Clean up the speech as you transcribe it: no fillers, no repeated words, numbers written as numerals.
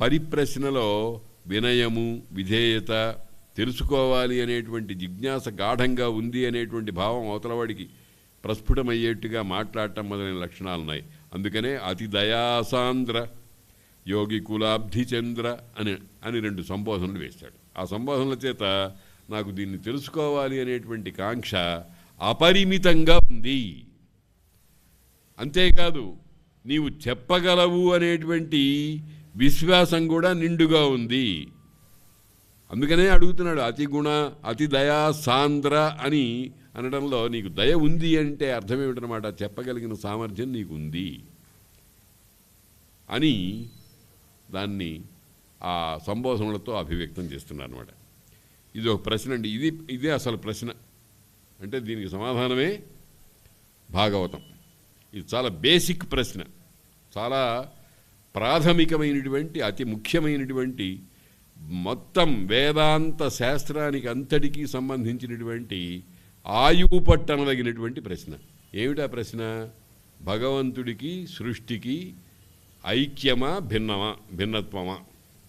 పరిప్రశ్నలో వినయము, విధేయత, తెలుసుకోవాలి అనేటువంటి జిజ్ఞాస గాఢంగా ఉంది అనేటువంటి భావం అవతలవాడికి ప్రస్ఫుటమయ్యేట్టుగా మాట్లాడటం మొదలైన లక్షణాలు ఉన్నాయి. అందుకనే అతి దయాసాంద్ర యోగి కులాబ్ధిచంద్ర అని 2 సంబోధనలు వేశాడు. ఆ సంబోధనల చేత నాకు దీన్ని తెలుసుకోవాలి అనేటువంటి కాంక్ష అపరిమితంగా ఉంది. అంతేకాదు నీవు చెప్పగలవు అనేటువంటి విశ్వాసం కూడా నిండుగా ఉంది. అందుకనే అడుగుతున్నాడు. అతి గుణ అతి దయా సాంద్ర అని అనడంలో నీకు దయ ఉంది అంటే అర్థం ఏమిటనమాట? చెప్పగలిగిన సామర్థ్యం నీకు ఉంది అని దాన్ని ఆ సంబోధనలతో అభివ్యక్తం చేస్తున్నారు అనమాట. ఇది ఒక ప్రశ్న అండి. ఇదే అసలు ప్రశ్న. అంటే దీనికి సమాధానమే భాగవతం. ఇది చాలా బేసిక్ ప్రశ్న, చాలా ప్రాథమికమైనటువంటి, అతి ముఖ్యమైనటువంటి, మొత్తం వేదాంత శాస్త్రానికి అంతటికీ సంబంధించినటువంటి ఆయువు పట్టనదగినటువంటి ప్రశ్న. ఏమిటా ప్రశ్న? భగవంతుడికి సృష్టికి ఐక్యమా భిన్నత్వమా?